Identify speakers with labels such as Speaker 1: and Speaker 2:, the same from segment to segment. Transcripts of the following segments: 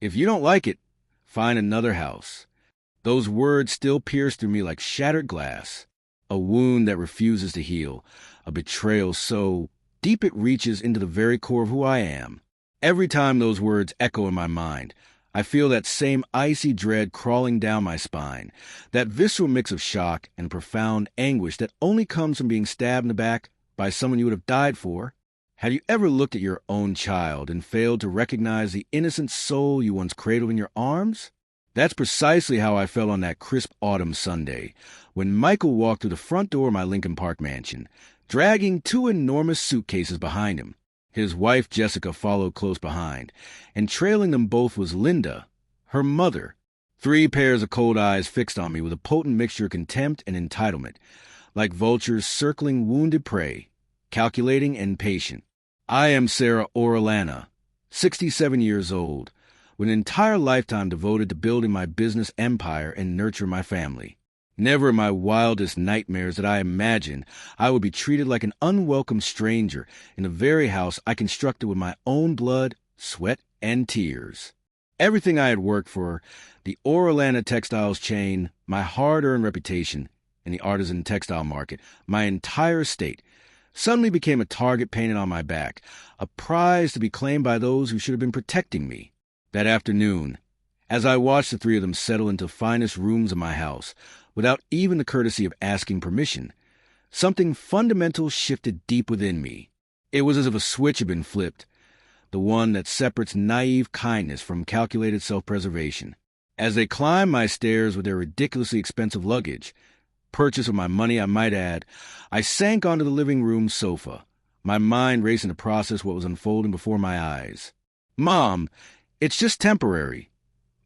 Speaker 1: If you don't like it, find another house. Those words still pierce through me like shattered glass. A wound that refuses to heal. A betrayal so deep it reaches into the very core of who I am. Every time those words echo in my mind, I feel that same icy dread crawling down my spine, that visceral mix of shock and profound anguish that only comes from being stabbed in the back by someone you would have died for. Have you ever looked at your own child and failed to recognize the innocent soul you once cradled in your arms? That's precisely how I felt on that crisp autumn Sunday, when Michael walked through the front door of my Lincoln Park mansion, dragging 2 enormous suitcases behind him. His wife, Jessica, followed close behind, and trailing them both was Linda, her mother. 3 pairs of cold eyes fixed on me with a potent mixture of contempt and entitlement, like vultures circling wounded prey, calculating and patient. I am Sarah Orellana, 67 years old, with an entire lifetime devoted to building my business empire and nurturing my family. Never in my wildest nightmares did I imagine I would be treated like an unwelcome stranger in the very house I constructed with my own blood, sweat, and tears. Everything I had worked for, the Orellana textiles chain, my hard-earned reputation in the artisan textile market, my entire estate, suddenly became a target painted on my back, a prize to be claimed by those who should have been protecting me. That afternoon, as I watched the 3 of them settle into the finest rooms of my house, without even the courtesy of asking permission, something fundamental shifted deep within me. It was as if a switch had been flipped, the one that separates naive kindness from calculated self-preservation. As they climbed my stairs with their ridiculously expensive luggage, purchased with my money I might add, I sank onto the living room sofa, my mind racing to process what was unfolding before my eyes. "Mom, it's just temporary,"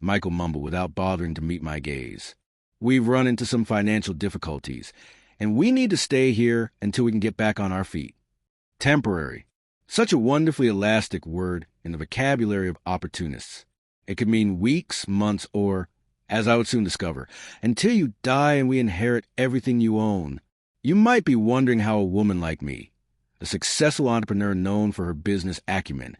Speaker 1: Michael mumbled without bothering to meet my gaze. "We've run into some financial difficulties, and we need to stay here until we can get back on our feet." Temporary. Such a wonderfully elastic word in the vocabulary of opportunists. It could mean weeks, months, or, as I would soon discover, until you die and we inherit everything you own. You might be wondering how a woman like me, a successful entrepreneur known for her business acumen,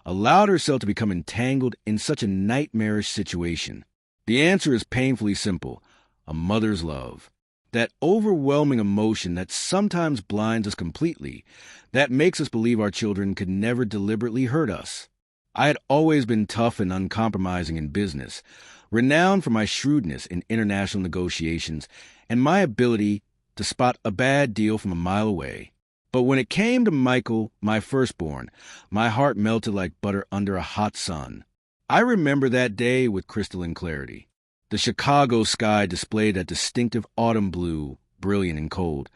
Speaker 1: allowed herself to become entangled in such a nightmarish situation. The answer is painfully simple: a mother's love. That overwhelming emotion that sometimes blinds us completely, that makes us believe our children could never deliberately hurt us. I had always been tough and uncompromising in business, renowned for my shrewdness in international negotiations and my ability to spot a bad deal from a mile away. But when it came to Michael, my firstborn, my heart melted like butter under a hot sun. I remember that day with crystalline clarity. The Chicago sky displayed that distinctive autumn blue, brilliant and cold,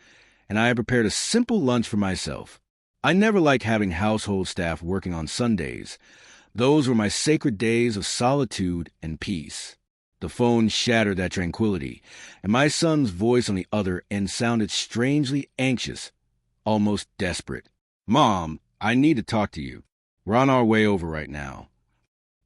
Speaker 1: and I had prepared a simple lunch for myself. I never liked having household staff working on Sundays. Those were my sacred days of solitude and peace. The phone shattered that tranquility, and my son's voice on the other end sounded strangely anxious, almost desperate. "Mom, I need to talk to you. We're on our way over right now."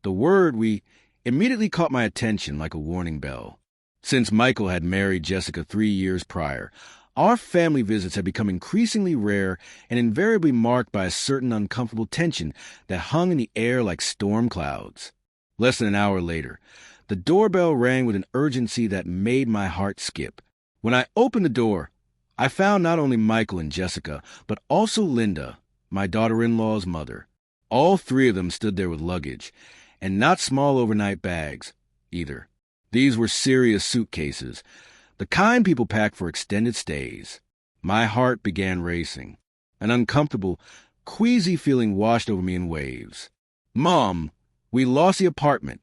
Speaker 1: The word "we" immediately caught my attention like a warning bell. Since Michael had married Jessica 3 years prior, our family visits had become increasingly rare and invariably marked by a certain uncomfortable tension that hung in the air like storm clouds. Less than an hour later, the doorbell rang with an urgency that made my heart skip. When I opened the door, I found not only Michael and Jessica, but also Linda, my daughter-in-law's mother. All 3 of them stood there with luggage, and not small overnight bags, either. These were serious suitcases, the kind people pack for extended stays. My heart began racing. An uncomfortable, queasy feeling washed over me in waves. "Mom, we lost the apartment,"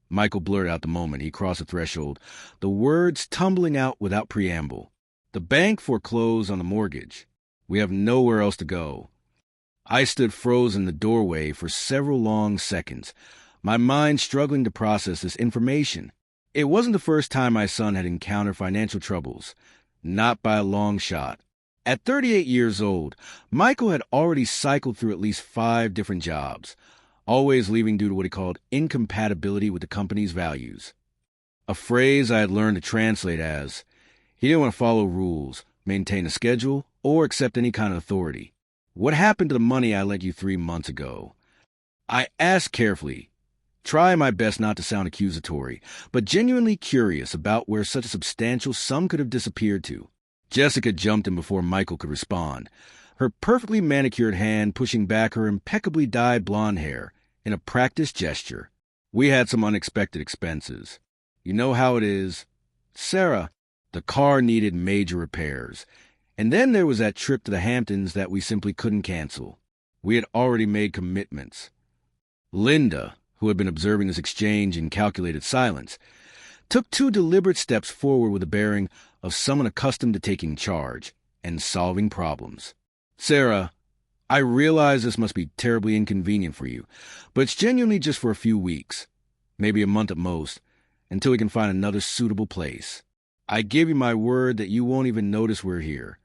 Speaker 1: Michael blurted out the moment he crossed the threshold, the words tumbling out without preamble. "The bank foreclosed on the mortgage. We have nowhere else to go." I stood frozen in the doorway for several long seconds, my mind struggling to process this information. It wasn't the first time my son had encountered financial troubles, not by a long shot. At 38 years old, Michael had already cycled through at least 5 different jobs, always leaving due to what he called incompatibility with the company's values. A phrase I had learned to translate as, he didn't want to follow rules, maintain a schedule, or accept any kind of authority. "What happened to the money I lent you 3 months ago?" I asked carefully, try my best not to sound accusatory, but genuinely curious about where such a substantial sum could have disappeared to. Jessica jumped in before Michael could respond, her perfectly manicured hand pushing back her impeccably dyed blonde hair in a practiced gesture. We had some unexpected expenses. You know how it is. Sarah, the car needed major repairs. And then there was that trip to the Hamptons that we simply couldn't cancel. We had already made commitments. Linda, who had been observing this exchange in calculated silence, took 2 deliberate steps forward with the bearing of someone accustomed to taking charge and solving problems. Sarah, I realize this must be terribly inconvenient for you, but it's genuinely just for a few weeks, maybe a month at most, until we can find another suitable place. I give you my word that you won't even notice we're here.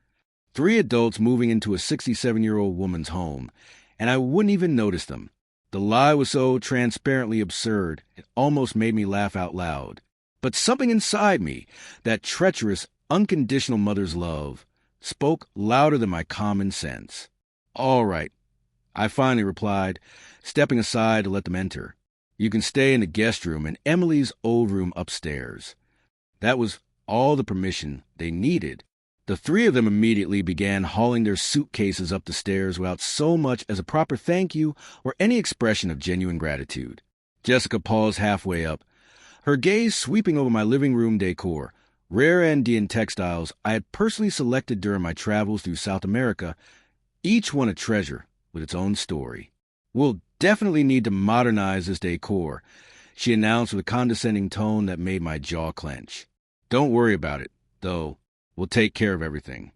Speaker 1: 3 adults moving into a 67-year-old woman's home, and I wouldn't even notice them. The lie was so transparently absurd, it almost made me laugh out loud. But something inside me, that treacherous, unconditional mother's love, spoke louder than my common sense. All right, I finally replied, stepping aside to let them enter. You can stay in the guest room and Emily's old room upstairs. That was all the permission they needed. The 3 of them immediately began hauling their suitcases up the stairs without so much as a proper thank you or any expression of genuine gratitude. Jessica paused halfway up, her gaze sweeping over my living room decor, rare Andean textiles I had personally selected during my travels through South America, each one a treasure with its own story. We'll definitely need to modernize this decor, she announced with a condescending tone that made my jaw clench. Don't worry about it, though. We'll take care of everything.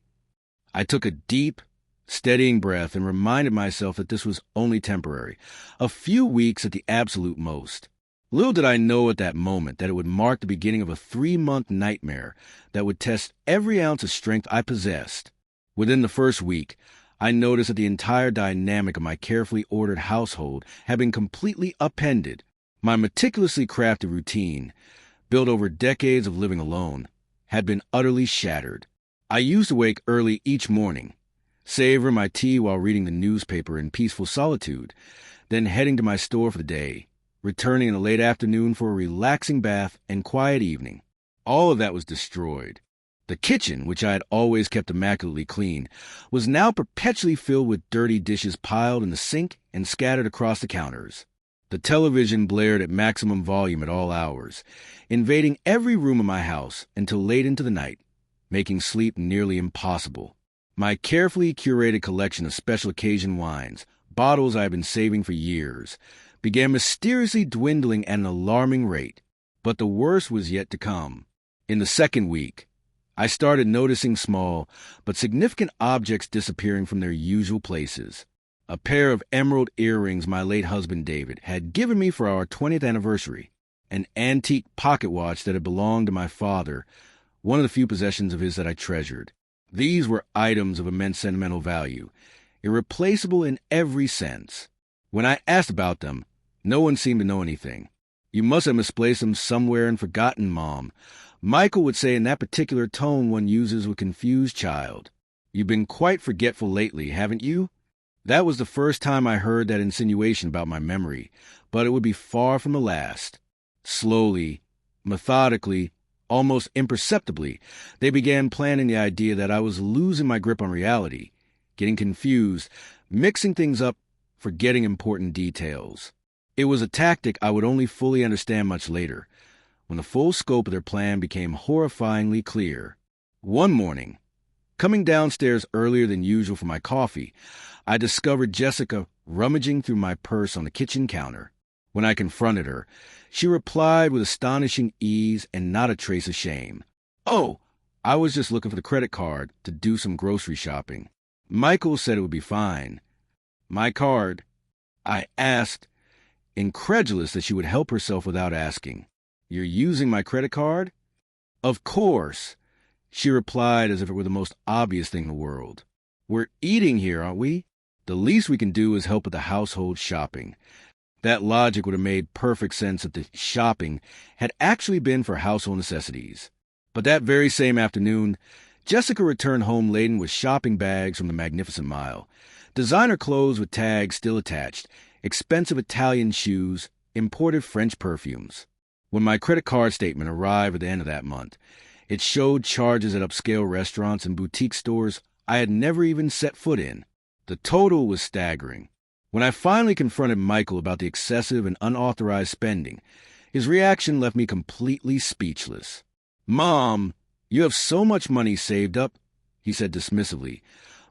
Speaker 1: I took a deep, steadying breath and reminded myself that this was only temporary, a few weeks at the absolute most. Little did I know at that moment that it would mark the beginning of a 3-month nightmare that would test every ounce of strength I possessed. Within the first week, I noticed that the entire dynamic of my carefully ordered household had been completely upended. My meticulously crafted routine, built over decades of living alone, had been utterly shattered. I used to wake early each morning, savor my tea while reading the newspaper in peaceful solitude, then heading to my store for the day, returning in the late afternoon for a relaxing bath and quiet evening. All of that was destroyed. The kitchen, which I had always kept immaculately clean, was now perpetually filled with dirty dishes piled in the sink and scattered across the counters. The television blared at maximum volume at all hours, invading every room of my house until late into the night, making sleep nearly impossible. My carefully curated collection of special occasion wines, bottles I had been saving for years, began mysteriously dwindling at an alarming rate. But the worst was yet to come. In the second week, I started noticing small but significant objects disappearing from their usual places. A pair of emerald earrings my late husband David had given me for our 20th anniversary, an antique pocket watch that had belonged to my father, one of the few possessions of his that I treasured. These were items of immense sentimental value, irreplaceable in every sense. When I asked about them, no one seemed to know anything. You must have misplaced them somewhere and forgotten, Mom, Michael would say in that particular tone one uses with a confused child. You've been quite forgetful lately, haven't you? That was the first time I heard that insinuation about my memory, but it would be far from the last. Slowly, methodically, almost imperceptibly, they began planning the idea that I was losing my grip on reality, getting confused, mixing things up, forgetting important details. It was a tactic I would only fully understand much later, when the full scope of their plan became horrifyingly clear. One morning, coming downstairs earlier than usual for my coffee, I discovered Jessica rummaging through my purse on the kitchen counter. When I confronted her, she replied with astonishing ease and not a trace of shame. "Oh, I was just looking for the credit card to do some grocery shopping. Michael said it would be fine." "My card?" I asked, incredulous that she would help herself without asking. "You're using my credit card?" "Of course," she replied as if it were the most obvious thing in the world. "We're eating here, aren't we? The least we can do is help with the household shopping." That logic would have made perfect sense if the shopping had actually been for household necessities. But that very same afternoon, Jessica returned home laden with shopping bags from the Magnificent Mile, designer clothes with tags still attached, expensive Italian shoes, imported French perfumes. When my credit card statement arrived at the end of that month, it showed charges at upscale restaurants and boutique stores I had never even set foot in. The total was staggering. When I finally confronted Michael about the excessive and unauthorized spending, his reaction left me completely speechless. "Mom, you have so much money saved up," he said dismissively,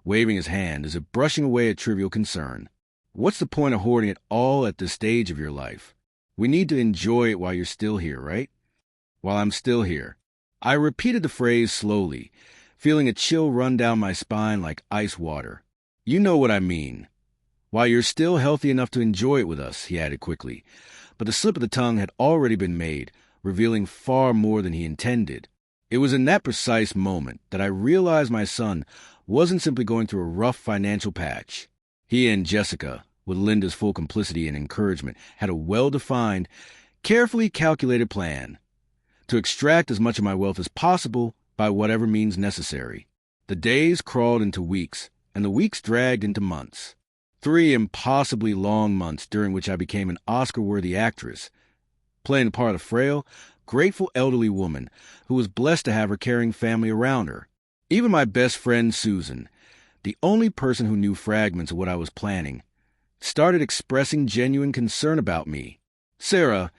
Speaker 1: waving his hand as if brushing away a trivial concern. "What's the point of hoarding it all at this stage of your life? We need to enjoy it while you're still here, right?" While I'm still here. I repeated the phrase slowly, feeling a chill run down my spine like ice water. "You know what I mean. While you're still healthy enough to enjoy it with us," he added quickly. But the slip of the tongue had already been made, revealing far more than he intended. It was in that precise moment that I realized my son wasn't simply going through a rough financial patch. He and Jessica, with Linda's full complicity and encouragement, had a well-defined, carefully calculated plan to extract as much of my wealth as possible by whatever means necessary. The days crawled into weeks, and the weeks dragged into months. 3 impossibly long months during which I became an Oscar-worthy actress, playing the part of a frail, grateful elderly woman who was blessed to have her caring family around her. Even my best friend Susan, the only person who knew fragments of what I was planning, started expressing genuine concern about me. "Sarah,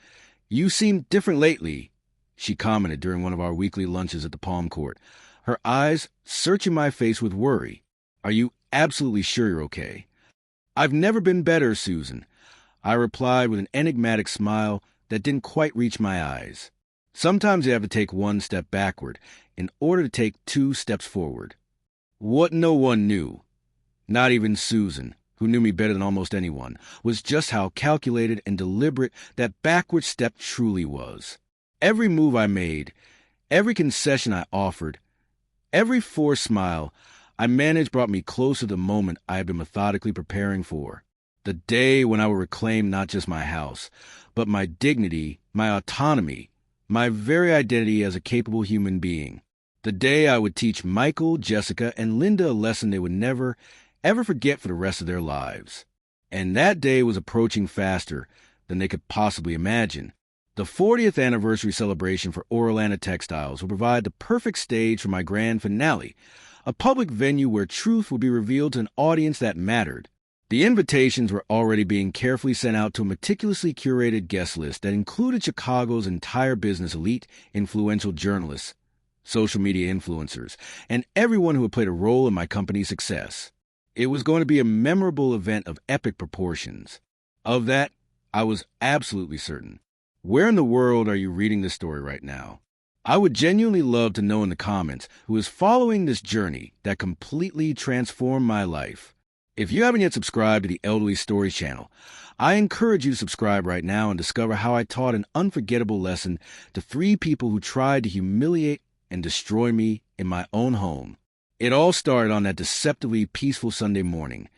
Speaker 1: you seem different lately," she commented during one of our weekly lunches at the Palm Court, her eyes searching my face with worry. "Are you absolutely sure you're okay?" "I've never been better, Susan," I replied with an enigmatic smile that didn't quite reach my eyes. Sometimes you have to take one step backward in order to take 2 steps forward. What no one knew, not even Susan, who knew me better than almost anyone, was just how calculated and deliberate that backward step truly was. Every move I made, every concession I offered, every forced smile I managed brought me closer to the moment I had been methodically preparing for. The day when I would reclaim not just my house, but my dignity, my autonomy, my very identity as a capable human being. The day I would teach Michael, Jessica, and Linda a lesson they would never, ever forget for the rest of their lives. And that day was approaching faster than they could possibly imagine. The 40th anniversary celebration for Orlando Textiles will provide the perfect stage for my grand finale, a public venue where truth will be revealed to an audience that mattered. The invitations were already being carefully sent out to a meticulously curated guest list that included Chicago's entire business elite, influential journalists, social media influencers, and everyone who had played a role in my company's success. It was going to be a memorable event of epic proportions. Of that, I was absolutely certain. Where in the world are you reading this story right now? I would genuinely love to know in the comments who is following this journey that completely transformed my life. If you haven't yet subscribed to the Elderly Stories channel, I encourage you to subscribe right now and discover how I taught an unforgettable lesson to 3 people who tried to humiliate and destroy me in my own home. It all started on that deceptively peaceful Sunday morning,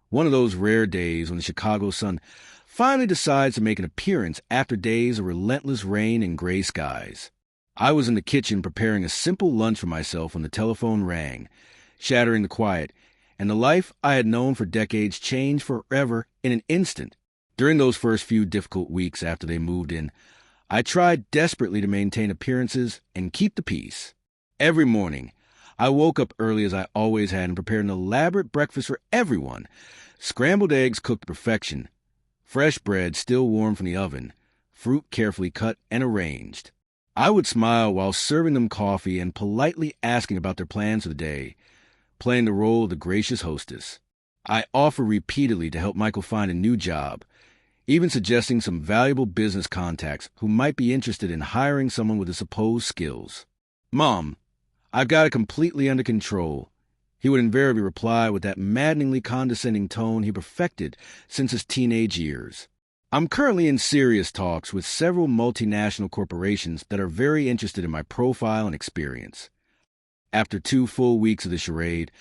Speaker 1: one of those rare days when the Chicago sun finally decides to make an appearance after days of relentless rain and gray skies. I was in the kitchen preparing a simple lunch for myself when the telephone rang, shattering the quiet, and the life I had known for decades changed forever in an instant. During those first few difficult weeks after they moved in, I tried desperately to maintain appearances and keep the peace. Every morning, I woke up early as I always had and prepared an elaborate breakfast for everyone. Scrambled eggs cooked to perfection, fresh bread still warm from the oven, fruit carefully cut and arranged. I would smile while serving them coffee and politely asking about their plans for the day, playing the role of the gracious hostess. I offered repeatedly to help Michael find a new job, even suggesting some valuable business contacts who might be interested in hiring someone with the supposed skills. "Mom, I've got it completely under control," he would invariably reply with that maddeningly condescending tone he perfected since his teenage years. "I'm currently in serious talks with several multinational corporations that are very interested in my profile and experience." After 2 full weeks of the charade,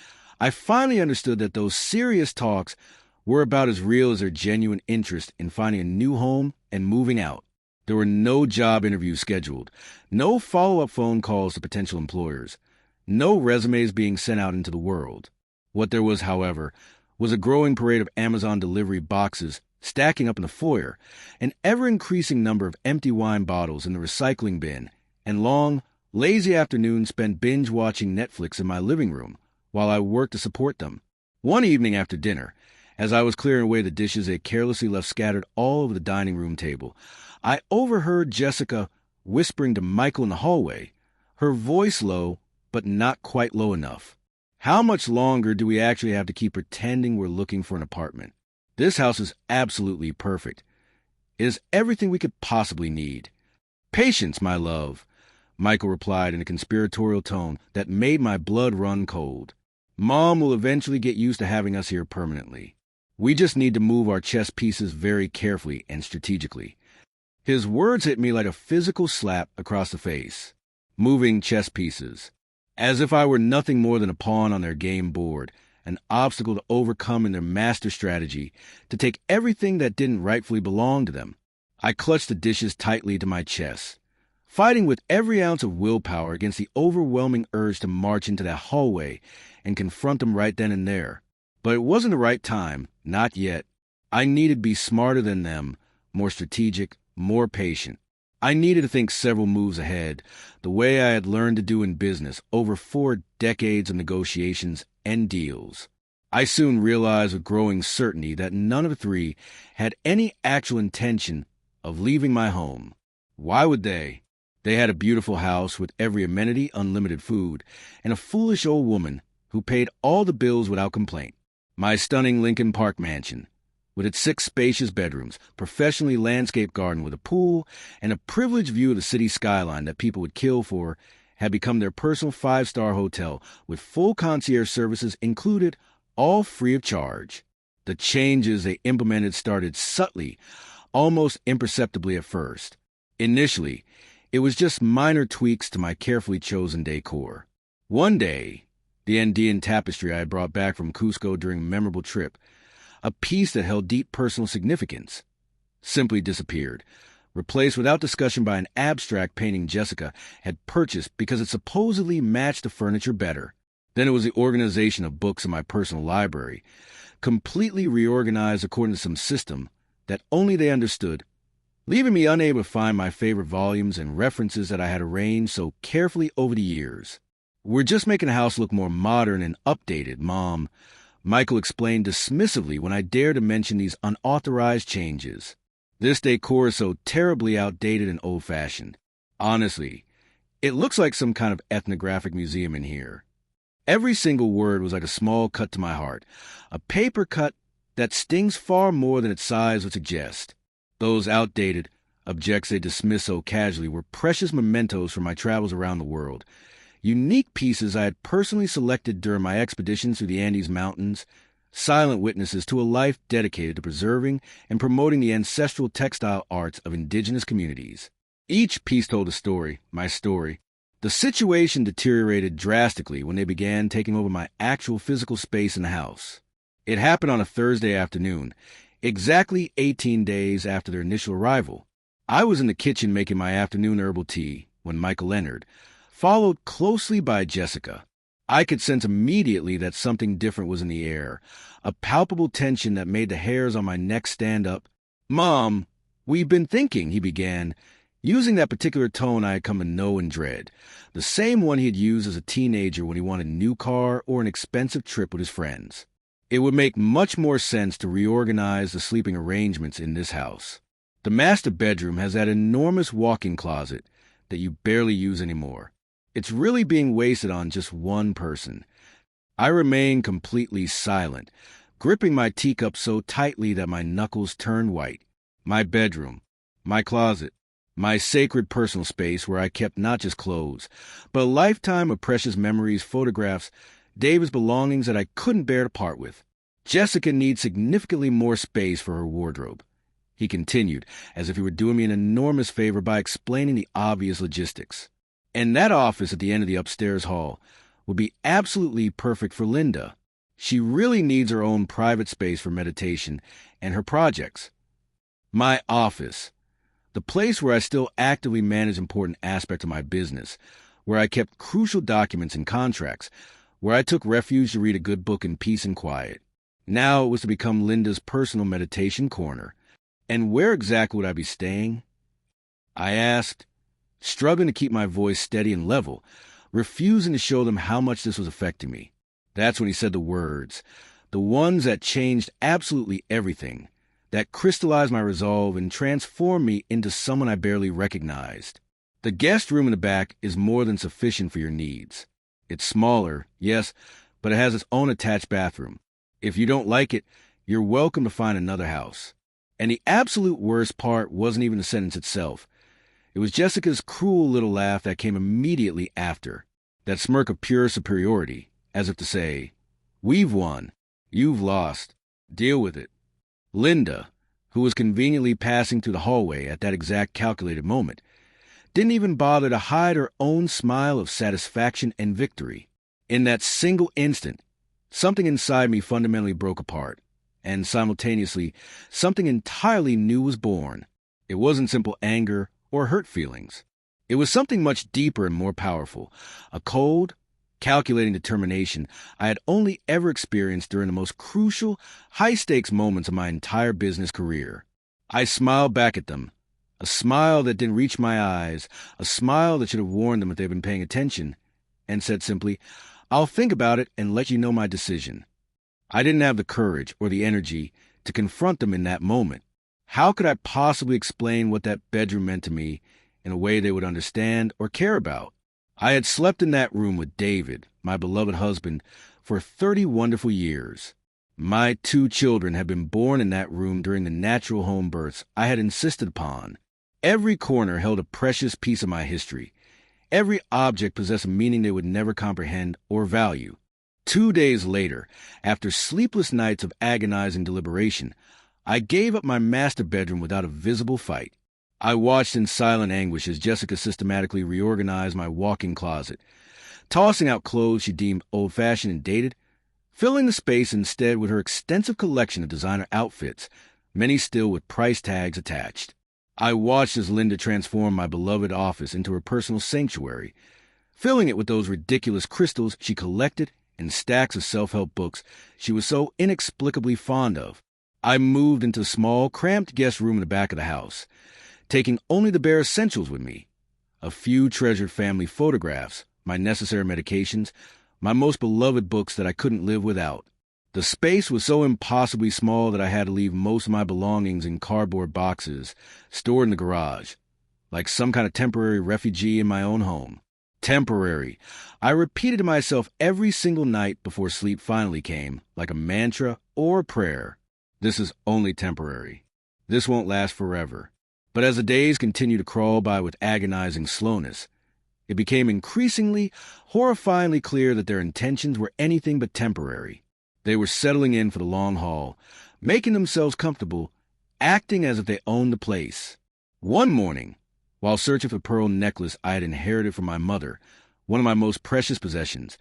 Speaker 1: I finally understood that those serious talks were about as real as their genuine interest in finding a new home and moving out. There were no job interviews scheduled, no follow-up phone calls to potential employers, no resumes being sent out into the world. What there was, however, was a growing parade of Amazon delivery boxes stacking up in the foyer, an ever-increasing number of empty wine bottles in the recycling bin, and long, lazy afternoons spent binge-watching Netflix in my living room while I worked to support them. One evening after dinner, as I was clearing away the dishes they had carelessly left scattered all over the dining room table, I overheard Jessica whispering to Michael in the hallway, her voice low, but not quite low enough. "How much longer do we actually have to keep pretending we're looking for an apartment? This house is absolutely perfect. It is everything we could possibly need." "Patience, my love," Michael replied in a conspiratorial tone that made my blood run cold. "Mom will eventually get used to having us here permanently. We just need to move our chess pieces very carefully and strategically." His words hit me like a physical slap across the face. Moving chess pieces. As if I were nothing more than a pawn on their game board, an obstacle to overcome in their master strategy to take everything that didn't rightfully belong to them. I clutched the dishes tightly to my chest, fighting with every ounce of willpower against the overwhelming urge to march into that hallway and confront them right then and there. But it wasn't the right time, not yet. I needed to be smarter than them, more strategic, more patient. I needed to think several moves ahead, the way I had learned to do in business over 4 decades of negotiations and deals. I soon realized with growing certainty that none of the three had any actual intention of leaving my home. Why would they? They had a beautiful house with every amenity, unlimited food, and a foolish old woman who paid all the bills without complaint. My stunning Lincoln Park mansion, with its 6 spacious bedrooms, professionally landscaped garden with a pool, and a privileged view of the city skyline that people would kill for, had become their personal 5-star hotel with full concierge services included, all free of charge. The changes they implemented started subtly, almost imperceptibly at first. Initially, it was just minor tweaks to my carefully chosen decor. One day, the Andean tapestry I had brought back from Cusco during a memorable trip, a piece that held deep personal significance, simply disappeared, replaced without discussion by an abstract painting Jessica had purchased because it supposedly matched the furniture better. Then it was the organization of books in my personal library, completely reorganized according to some system that only they understood, leaving me unable to find my favorite volumes and references that I had arranged so carefully over the years. "We're just making the house look more modern and updated, Mom," Michael explained dismissively when I dared to mention these unauthorized changes. "This decor is so terribly outdated and old-fashioned. Honestly, it looks like some kind of ethnographic museum in here." Every single word was like a small cut to my heart, a paper cut that stings far more than its size would suggest. Those outdated objects they dismissed so casually were precious mementos from my travels around the world, unique pieces I had personally selected during my expeditions through the Andes Mountains, silent witnesses to a life dedicated to preserving and promoting the ancestral textile arts of indigenous communities. Each piece told a story, my story. The situation deteriorated drastically when they began taking over my actual physical space in the house. It happened on a Thursday afternoon, exactly 18 days after their initial arrival. I was in the kitchen making my afternoon herbal tea when Michael entered, followed closely by Jessica. I could sense immediately that something different was in the air, a palpable tension that made the hairs on my neck stand up. "Mom, we've been thinking," he began, using that particular tone I had come to know and dread, the same one he had used as a teenager when he wanted a new car or an expensive trip with his friends. "It would make much more sense to reorganize the sleeping arrangements in this house. The master bedroom has that enormous walk-in closet that you barely use anymore. It's really being wasted on just one person." I remained completely silent, gripping my teacup so tightly that my knuckles turned white. My bedroom, my closet, my sacred personal space where I kept not just clothes, but a lifetime of precious memories, photographs, David's belongings that I couldn't bear to part with. "Jessica needs significantly more space for her wardrobe," he continued, as if he were doing me an enormous favor by explaining the obvious logistics. "And that office at the end of the upstairs hall would be absolutely perfect for Linda. She really needs her own private space for meditation and her projects. My office, the place where I still actively manage important aspects of my business, where I kept crucial documents and contracts, where I took refuge to read a good book in peace and quiet. Now it was to become Linda's personal meditation corner. And where exactly would I be staying? I asked, struggling to keep my voice steady and level, refusing to show them how much this was affecting me. That's when he said the words, the ones that changed absolutely everything, that crystallized my resolve and transformed me into someone I barely recognized. The guest room in the back is more than sufficient for your needs. It's smaller, yes, but it has its own attached bathroom. If you don't like it, you're welcome to find another house. And the absolute worst part wasn't even the sentence itself. It was Jessica's cruel little laugh that came immediately after, that smirk of pure superiority, as if to say, "We've won. You've lost. Deal with it." Linda, who was conveniently passing through the hallway at that exact calculated moment, didn't even bother to hide her own smile of satisfaction and victory. In that single instant, something inside me fundamentally broke apart, and simultaneously, something entirely new was born. It wasn't simple anger or hurt feelings. It was something much deeper and more powerful, a cold, calculating determination I had only ever experienced during the most crucial, high-stakes moments of my entire business career. I smiled back at them, a smile that didn't reach my eyes, a smile that should have warned them if they'd been paying attention, and said simply, "I'll think about it and let you know my decision." I didn't have the courage or the energy to confront them in that moment. How could I possibly explain what that bedroom meant to me in a way they would understand or care about? I had slept in that room with David, my beloved husband, for 30 wonderful years. My 2 children had been born in that room during the natural home births I had insisted upon. Every corner held a precious piece of my history. Every object possessed a meaning they would never comprehend or value. 2 days later, after sleepless nights of agonizing deliberation, I gave up my master bedroom without a visible fight. I watched in silent anguish as Jessica systematically reorganized my walk-in closet, tossing out clothes she deemed old-fashioned and dated, filling the space instead with her extensive collection of designer outfits, many still with price tags attached. I watched as Linda transformed my beloved office into her personal sanctuary, filling it with those ridiculous crystals she collected and stacks of self-help books she was so inexplicably fond of. I moved into a small, cramped guest room in the back of the house, taking only the bare essentials with me. A few treasured family photographs, my necessary medications, my most beloved books that I couldn't live without. The space was so impossibly small that I had to leave most of my belongings in cardboard boxes stored in the garage, like some kind of temporary refugee in my own home. Temporary. I repeated to myself every single night before sleep finally came, like a mantra or a prayer. This is only temporary. This won't last forever. But as the days continued to crawl by with agonizing slowness, it became increasingly, horrifyingly clear that their intentions were anything but temporary. They were settling in for the long haul, making themselves comfortable, acting as if they owned the place. One morning, while searching for the pearl necklace I had inherited from my mother, one of my most precious possessions,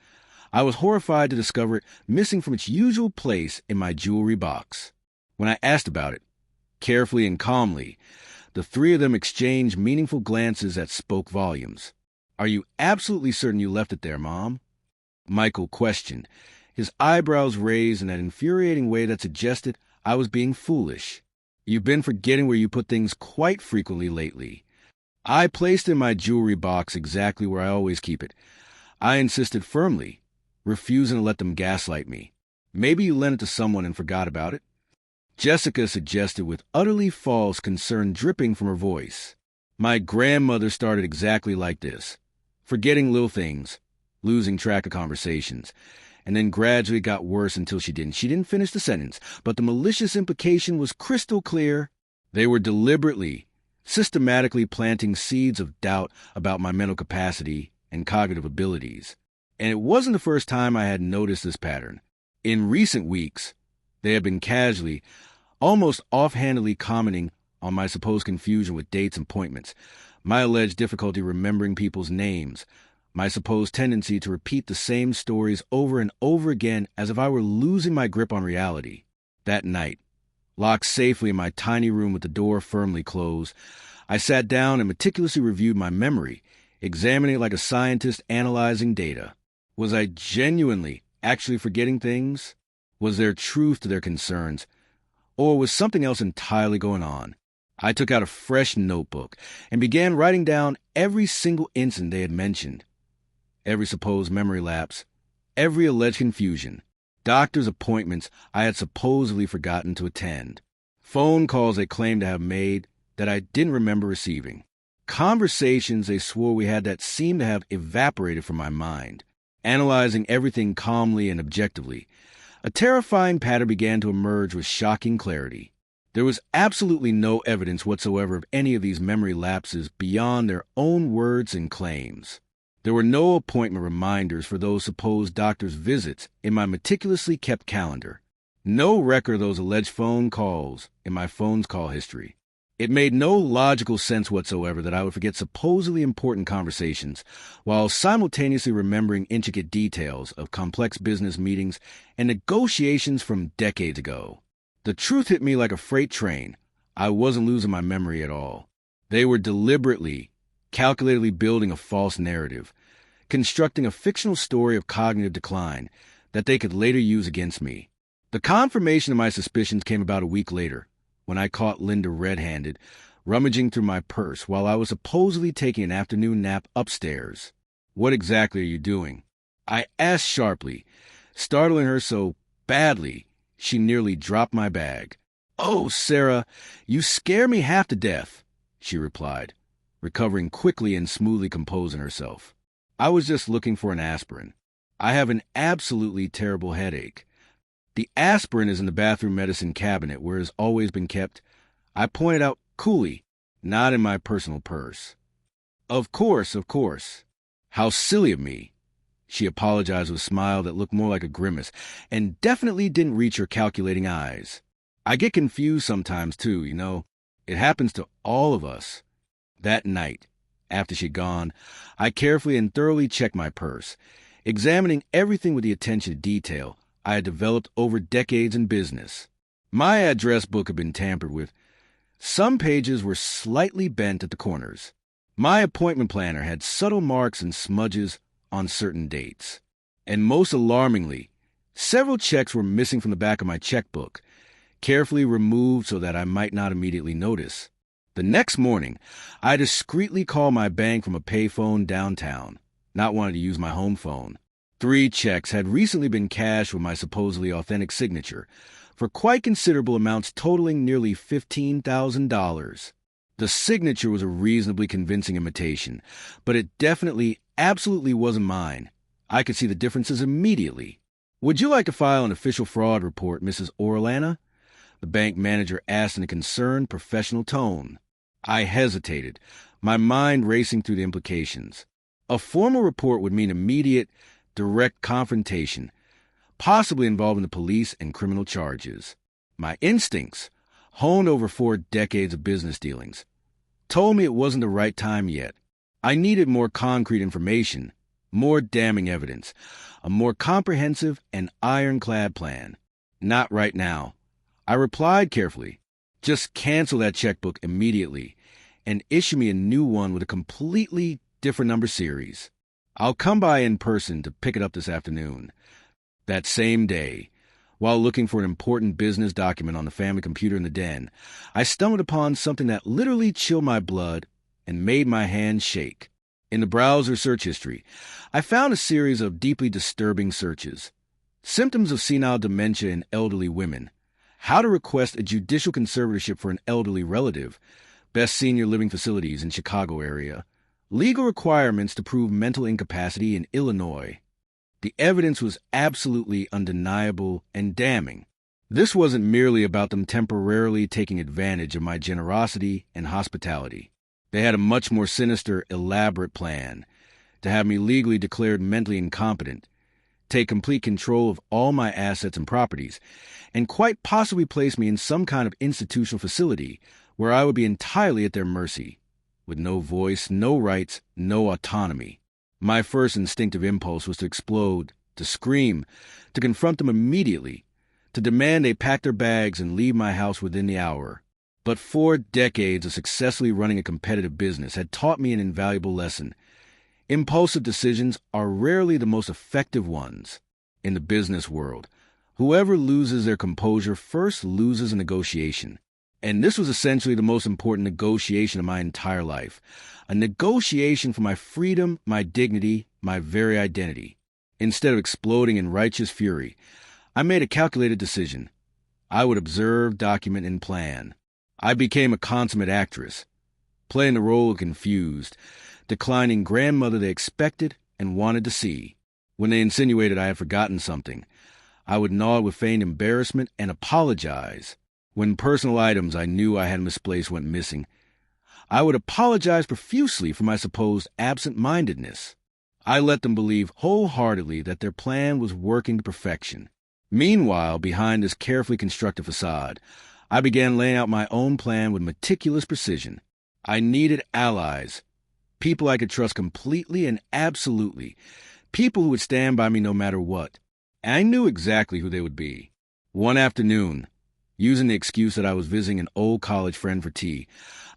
Speaker 1: I was horrified to discover it missing from its usual place in my jewelry box. When I asked about it, carefully and calmly, the 3 of them exchanged meaningful glances that spoke volumes. "Are you absolutely certain you left it there, Mom?" Michael questioned, his eyebrows raised in that infuriating way that suggested I was being foolish. "You've been forgetting where you put things quite frequently lately." I placed it in my jewelry box exactly where I always keep it. I insisted firmly, refusing to let them gaslight me. "Maybe you lent it to someone and forgot about it?" Jessica suggested with utterly false concern dripping from her voice. My grandmother started exactly like this, forgetting little things, losing track of conversations, and then gradually got worse until she didn't finish the sentence, but the malicious implication was crystal clear. They were deliberately, systematically planting seeds of doubt about my mental capacity and cognitive abilities. And it wasn't the first time I had noticed this pattern. In recent weeks, they had been casually, almost offhandedly commenting on my supposed confusion with dates and appointments, my alleged difficulty remembering people's names, my supposed tendency to repeat the same stories over and over again as if I were losing my grip on reality. That night, locked safely in my tiny room with the door firmly closed, I sat down and meticulously reviewed my memory, examining it like a scientist analyzing data. Was I genuinely, actually forgetting things? Was there truth to their concerns, or was something else entirely going on? I took out a fresh notebook and began writing down every single incident they had mentioned, every supposed memory lapse, every alleged confusion, doctor's appointments I had supposedly forgotten to attend, phone calls they claimed to have made that I didn't remember receiving, conversations they swore we had that seemed to have evaporated from my mind. Analyzing everything calmly and objectively, a terrifying pattern began to emerge with shocking clarity. There was absolutely no evidence whatsoever of any of these memory lapses beyond their own words and claims. There were no appointment reminders for those supposed doctor's visits in my meticulously kept calendar. No record of those alleged phone calls in my phone's call history. It made no logical sense whatsoever that I would forget supposedly important conversations while simultaneously remembering intricate details of complex business meetings and negotiations from decades ago. The truth hit me like a freight train. I wasn't losing my memory at all. They were deliberately, calculatedly building a false narrative, constructing a fictional story of cognitive decline that they could later use against me. The confirmation of my suspicions came about a week later, when I caught Linda red-handed, rummaging through my purse while I was supposedly taking an afternoon nap upstairs. "What exactly are you doing?" I asked sharply, startling her so badly she nearly dropped my bag. "Oh, Sarah, you scare me half to death," she replied, recovering quickly and smoothly composing herself. "I was just looking for an aspirin. I have an absolutely terrible headache." "The aspirin is in the bathroom medicine cabinet where it has always been kept," I pointed out coolly, "not in my personal purse." Of course. How silly of me." She apologized with a smile that looked more like a grimace and definitely didn't reach her calculating eyes. "I get confused sometimes, too, you know. It happens to all of us." That night, after she'd gone, I carefully and thoroughly checked my purse, examining everything with the attention to detail I had developed over decades in business. My address book had been tampered with. Some pages were slightly bent at the corners. My appointment planner had subtle marks and smudges on certain dates. And most alarmingly, several checks were missing from the back of my checkbook, carefully removed so that I might not immediately notice. The next morning, I discreetly called my bank from a payphone downtown, not wanting to use my home phone. 3 checks had recently been cashed with my supposedly authentic signature for quite considerable amounts totaling nearly $15,000. The signature was a reasonably convincing imitation, but it definitely, absolutely wasn't mine. I could see the differences immediately. "Would you like to file an official fraud report, Mrs. Orellana?" the bank manager asked in a concerned, professional tone. I hesitated, my mind racing through the implications. A formal report would mean immediate, direct confrontation, possibly involving the police and criminal charges. My instincts, honed over 4 decades of business dealings, told me it wasn't the right time yet. I needed more concrete information, more damning evidence, a more comprehensive and ironclad plan. "Not right now." I replied carefully. "Just cancel that checkbook immediately and issue me a new one with a completely different number series. I'll come by in person to pick it up this afternoon." That same day, while looking for an important business document on the family computer in the den, I stumbled upon something that literally chilled my blood and made my hands shake. In the browser search history, I found a series of deeply disturbing searches. Symptoms of senile dementia in elderly women. How to request a judicial conservatorship for an elderly relative. Best senior living facilities in Chicago area. Legal requirements to prove mental incapacity in Illinois. The evidence was absolutely undeniable and damning. This wasn't merely about them temporarily taking advantage of my generosity and hospitality. They had a much more sinister, elaborate plan to have me legally declared mentally incompetent, take complete control of all my assets and properties, and quite possibly place me in some kind of institutional facility where I would be entirely at their mercy, with no voice, no rights, no autonomy. My first instinctive impulse was to explode, to scream, to confront them immediately, to demand they pack their bags and leave my house within the hour. But 4 decades of successfully running a competitive business had taught me an invaluable lesson. Impulsive decisions are rarely the most effective ones. In the business world, Whoever loses their composure first loses a negotiation. And this was essentially the most important negotiation of my entire life. A negotiation for my freedom, my dignity, my very identity. Instead of exploding in righteous fury, I made a calculated decision. I would observe, document, and plan. I became a consummate actress, playing the role of confused, declining grandmother they expected and wanted to see. When they insinuated I had forgotten something, I would nod with feigned embarrassment and apologize. When personal items I knew I had misplaced went missing, I would apologize profusely for my supposed absent-mindedness. I let them believe wholeheartedly that their plan was working to perfection. Meanwhile, behind this carefully constructed facade, I began laying out my own plan with meticulous precision. I needed allies, people I could trust completely and absolutely, people who would stand by me no matter what. I knew exactly who they would be. One afternoon, using the excuse that I was visiting an old college friend for tea,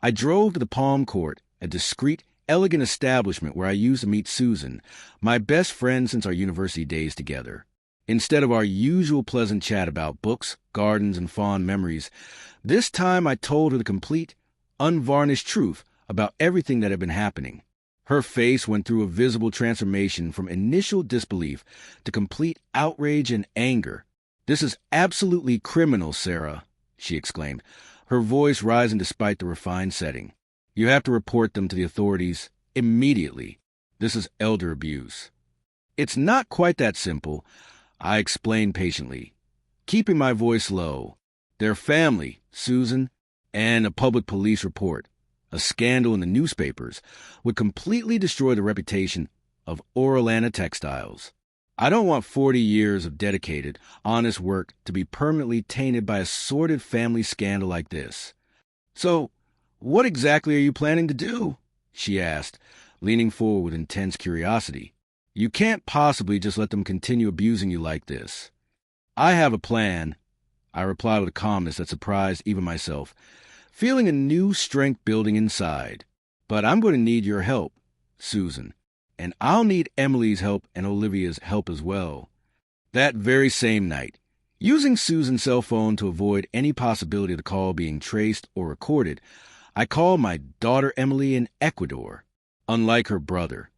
Speaker 1: I drove to the Palm Court, a discreet, elegant establishment where I used to meet Susan, my best friend since our university days together. Instead of our usual pleasant chat about books, gardens, and fond memories, this time I told her the complete, unvarnished truth about everything that had been happening. Her face went through a visible transformation from initial disbelief to complete outrage and anger. "This is absolutely criminal, Sarah," she exclaimed, her voice rising despite the refined setting. "You have to report them to the authorities immediately. This is elder abuse." "It's not quite that simple," I explained patiently, keeping my voice low. "Their family, Susan, and a public police report, a scandal in the newspapers, would completely destroy the reputation of Orlana Textiles. I don't want 40 years of dedicated, honest work to be permanently tainted by a sordid family scandal like this." "So, what exactly are you planning to do?" she asked, leaning forward with intense curiosity. "You can't possibly just let them continue abusing you like this." "I have a plan," I replied with a calmness that surprised even myself, feeling a new strength building inside. "But I'm going to need your help, Susan. And I'll need Emily's help and Olivia's help as well." That very same night, using Susan's cell phone to avoid any possibility of the call being traced or recorded, I called my daughter Emily in Ecuador. Unlike her brother,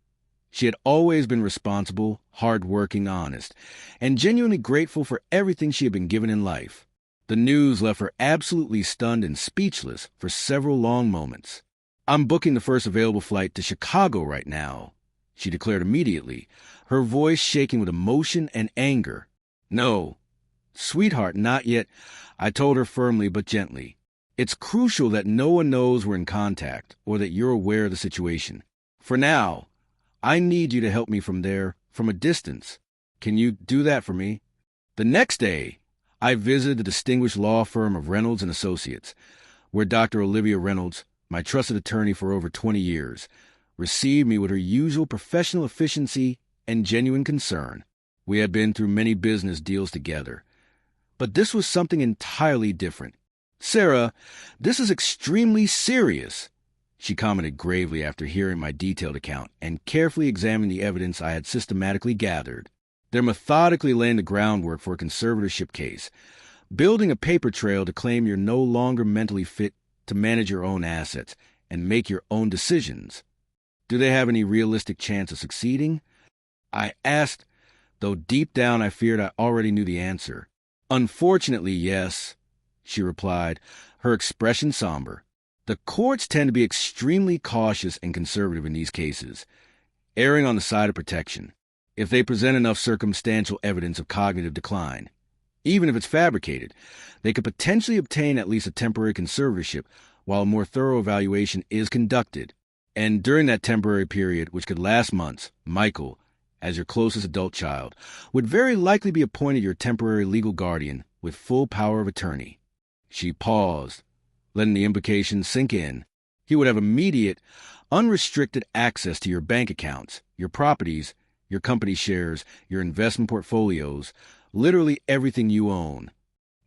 Speaker 1: she had always been responsible, hard-working, honest, and genuinely grateful for everything she had been given in life. The news left her absolutely stunned and speechless for several long moments. "I'm booking the first available flight to Chicago right now," she declared immediately, her voice shaking with emotion and anger. "No, sweetheart, not yet," I told her firmly but gently. "It's crucial that no one knows we're in contact or that you're aware of the situation. For now, I need you to help me from a distance. Can you do that for me?" The next day, I visited the distinguished law firm of Reynolds & Associates, where Dr. Olivia Reynolds, my trusted attorney for over 20 years, received me with her usual professional efficiency and genuine concern. We had been through many business deals together. But this was something entirely different. "Sarah, this is extremely serious," she commented gravely after hearing my detailed account and carefully examining the evidence I had systematically gathered. "They're methodically laying the groundwork for a conservatorship case, building a paper trail to claim you're no longer mentally fit to manage your own assets and make your own decisions. Do they have any realistic chance of succeeding?" I asked, though deep down I feared I already knew the answer. "Unfortunately, yes," she replied, her expression somber. "The courts tend to be extremely cautious and conservative in these cases, erring on the side of protection, if they present enough circumstantial evidence of cognitive decline. Even if it's fabricated, they could potentially obtain at least a temporary conservatorship while a more thorough evaluation is conducted. And during that temporary period, which could last months, Michael, as your closest adult child, would very likely be appointed your temporary legal guardian with full power of attorney." She paused, letting the implications sink in. "He would have immediate, unrestricted access to your bank accounts, your properties, your company shares, your investment portfolios, literally everything you own."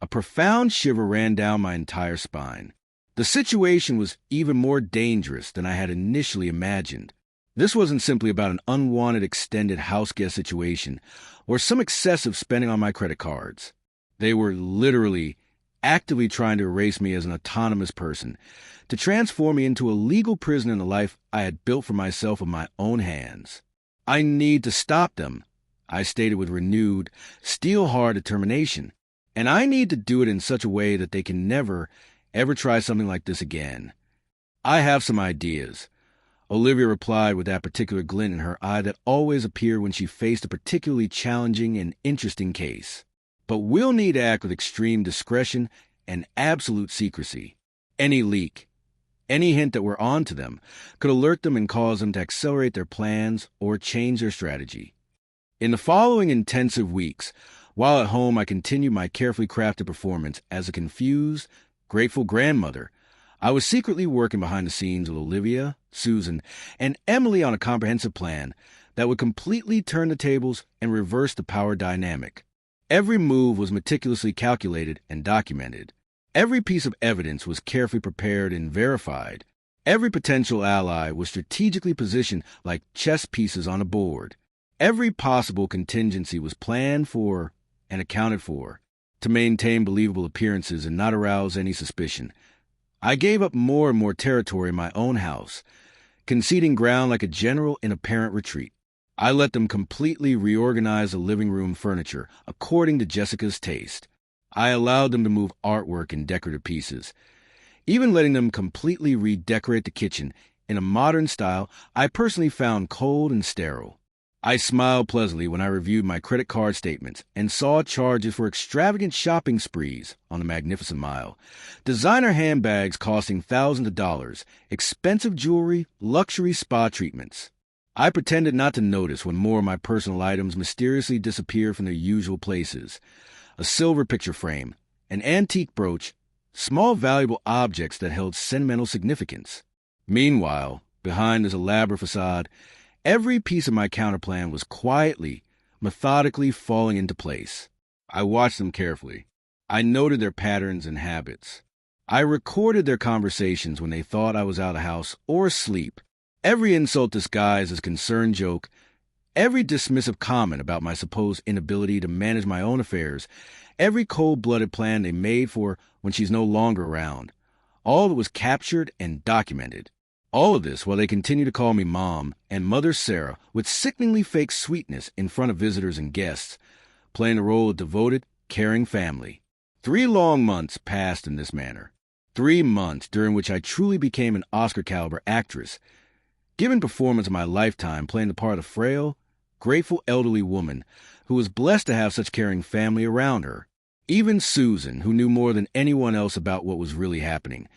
Speaker 1: A profound shiver ran down my entire spine. The situation was even more dangerous than I had initially imagined. This wasn't simply about an unwanted extended house guest situation or some excessive spending on my credit cards. They were literally actively trying to erase me as an autonomous person, to transform me into a legal prisoner in the life I had built for myself with my own hands. I need to stop them, I stated with renewed, steel-hard determination, and I need to do it in such a way that they can never, ever try something like this again. I have some ideas, Olivia replied with that particular glint in her eye that always appeared when she faced a particularly challenging and interesting case. But we'll need to act with extreme discretion and absolute secrecy. Any leak, any hint that we're on to them, could alert them and cause them to accelerate their plans or change their strategy. In the following intensive weeks, while at home I continued my carefully crafted performance as a confused, grateful grandmother, I was secretly working behind the scenes with Olivia, Susan, and Emily on a comprehensive plan that would completely turn the tables and reverse the power dynamic. Every move was meticulously calculated and documented. Every piece of evidence was carefully prepared and verified. Every potential ally was strategically positioned like chess pieces on a board. Every possible contingency was planned for and accounted for to maintain believable appearances and not arouse any suspicion. I gave up more and more territory in my own house, conceding ground like a general in a parent retreat. I let them completely reorganize the living room furniture according to Jessica's taste. I allowed them to move artwork and decorative pieces, even letting them completely redecorate the kitchen in a modern style I personally found cold and sterile. I smiled pleasantly when I reviewed my credit card statements and saw charges for extravagant shopping sprees on the Magnificent Mile, designer handbags costing thousands of dollars, expensive jewelry, luxury spa treatments. I pretended not to notice when more of my personal items mysteriously disappeared from their usual places. A silver picture frame, an antique brooch, small valuable objects that held sentimental significance. Meanwhile, behind this elaborate facade, every piece of my counterplan was quietly, methodically falling into place. I watched them carefully. I noted their patterns and habits. I recorded their conversations when they thought I was out of the house or asleep. Every insult disguised as concerned joke, every dismissive comment about my supposed inability to manage my own affairs, every cold-blooded plan they made for when she's no longer around, all that was captured and documented. All of this while they continue to call me Mom and Mother Sarah with sickeningly fake sweetness in front of visitors and guests, playing the role of devoted, caring family. 3 long months passed in this manner. 3 months during which I truly became an Oscar-caliber actress, given performance of my lifetime playing the part of a frail, grateful elderly woman who was blessed to have such caring family around her. Even Susan, who knew more than anyone else about what was really happening,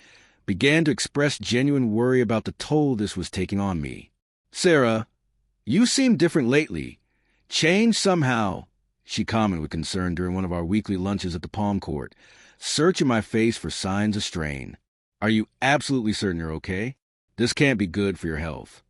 Speaker 1: began to express genuine worry about the toll this was taking on me. "Sarah, you seem different lately. Changed somehow," she commented with concern during one of our weekly lunches at the Palm Court, searching my face for signs of strain. "Are you absolutely certain you're okay? This can't be good for your health."